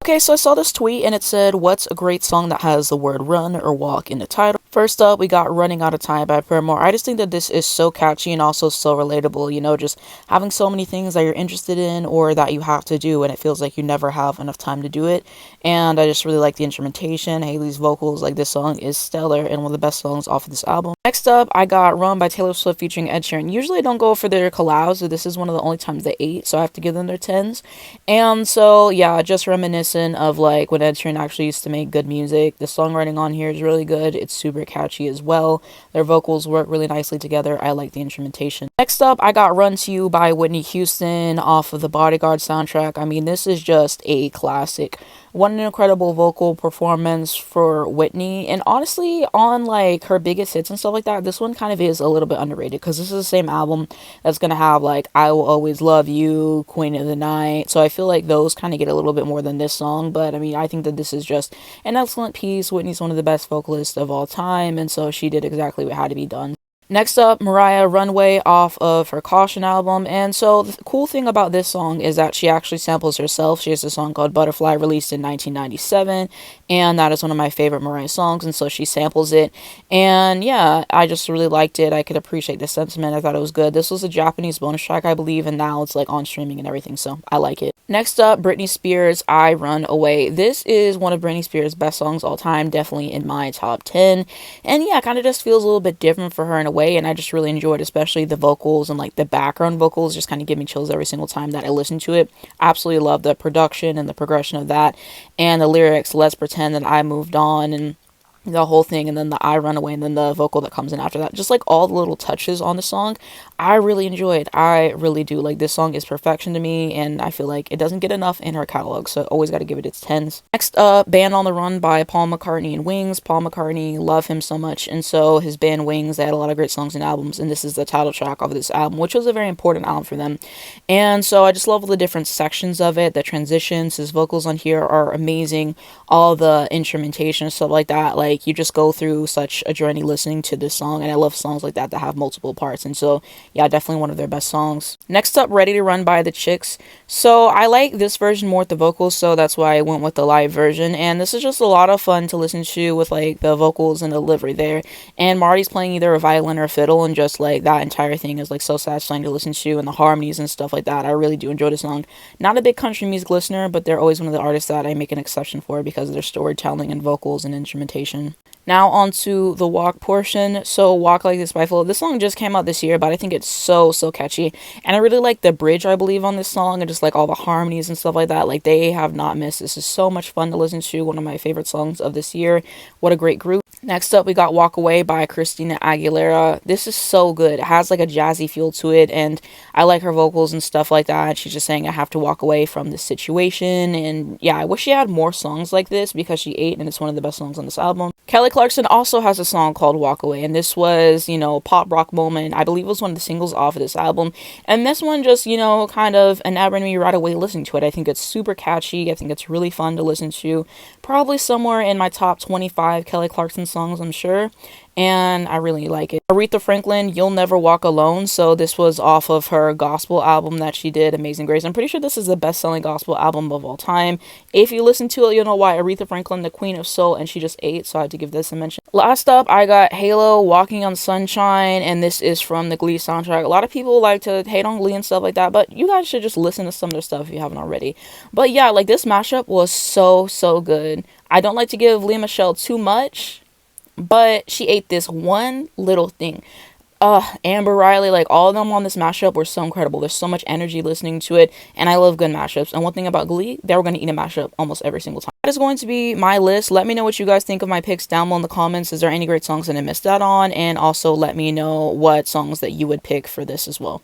Okay, so I saw this tweet and it said, what's a great song that has the word run or walk in the title? First up, we got Running Out of Time by Paramore. I just think that this is so catchy and also so relatable, you know, just having so many things that you're interested in or that you have to do and it feels like you never have enough time to do it. And I just really like the instrumentation, Haley's vocals, like this song is stellar and one of the best songs off of this album. Next up, I got Run by Taylor Swift featuring Ed Sheeran. Usually I don't go for their collabs, but this is one of the only times they 8, so I have to give them their 10s. And so, yeah, just reminiscent of like when Ed Sheeran actually used to make good music. The songwriting on here is really good. It's super catchy as well. Their vocals work really nicely together. I like the instrumentation. Next up, I got Run to You by Whitney Houston off of the Bodyguard soundtrack. I mean, this is just a classic. What an incredible vocal performance for Whitney. And honestly, on like her biggest hits and stuff like that, this one kind of is a little bit underrated because this is the same album that's going to have like I Will Always Love You, Queen of the Night. So I feel like those kind of get a little bit more than this song. But I mean, I think that this is just an excellent piece. Whitney's one of the best vocalists of all time. And so she did exactly what had to be done. Next up, Mariah, Runway off of her Caution album. And so the cool thing about this song is that she actually samples herself. She has a song called Butterfly released in 1997, and that is one of my favorite Mariah songs, and so she samples it. And yeah, I just really liked it. I could appreciate the sentiment. I thought it was good. This was a Japanese bonus track, I believe, and now it's like on streaming and everything, so I like it. Next up, Britney Spears, I Run Away. This is one of Britney Spears' best songs all time, definitely in my top 10. And yeah, kind of just feels a little bit different for her in a way, and I just really enjoyed, especially the vocals and like the background vocals just kind of give me chills every single time that I listen to it. Absolutely love the production and the progression of that, and the lyrics, let's pretend that I moved on, and the whole thing, and then the I Run Away, and then the vocal that comes in after that. Just like all the little touches on the song, I really enjoyed. I really do. Like, this song is perfection to me, and I feel like it doesn't get enough in her catalog, so always got to give it its 10s. Next up, Band on the Run by Paul McCartney and Wings. Paul McCartney, love him so much, and so his band Wings, they had a lot of great songs and albums, and this is the title track of this album, which was a very important album for them. And so I just love all the different sections of it, the transitions. His vocals on here are amazing, all the instrumentation and stuff like that. Like, you just go through such a journey listening to this song, and I love songs like that have multiple parts, and so yeah, definitely one of their best songs. Next up, Ready to Run by the Chicks. So I like this version more with the vocals, so that's why I went with the live version, and this is just a lot of fun to listen to with like the vocals and the delivery there, and Marty's playing either a violin or a fiddle, and just like that entire thing is like so satisfying to listen to, and the harmonies and stuff like that. I really do enjoy the song. Not a big country music listener, but they're always one of the artists that I make an exception for because of their storytelling and vocals and instrumentation. Now on to the Walk portion. So Walk Like This by Flo. This song just came out this year, but I think it's so catchy. And I really like the bridge, I believe, on this song, and just like all the harmonies and stuff like that. Like, they have not missed. This is so much fun to listen to. One of my favorite songs of this year. What a great group. Next up, we got Walk Away by Christina Aguilera. This is so good. It has like a jazzy feel to it, and I like her vocals and stuff like that. She's just saying, I have to walk away from this situation, and yeah, I wish she had more songs like this because she ate, and it's one of the best songs on this album. Kelly Clarkson also has a song called Walk Away, and this was, you know, a pop rock moment. I believe it was one of the singles off of this album, and this one just, you know, kind of enamored me right away listening to it. I think it's super catchy. I think it's really fun to listen to. Probably somewhere in my top 25 Kelly Clarkson songs, I'm sure, and I really like it. Aretha Franklin, You'll Never Walk Alone. So this was off of her gospel album that she did, Amazing Grace. I'm pretty sure this is the best-selling gospel album of all time. If you listen to it, you'll know why. Aretha Franklin, the queen of soul, and she just ate, so I had to give this a mention. Last up, I got Halo, Walking on Sunshine, and this is from the Glee soundtrack. A lot of people like to hate on Glee and stuff like that, but you guys should just listen to some of their stuff if you haven't already. But yeah, like, this mashup was so good. I don't like to give Lea Michele too much, but she ate this one little thing. Amber Riley, like, all of them on this mashup were so incredible. There's so much energy listening to it, and I love good mashups. And one thing about Glee, they were going to eat a mashup almost every single time. That is going to be my list. Let me know what you guys think of my picks down below in the comments. Is there any great songs that I missed out on? And also let me know what songs that you would pick for this as well.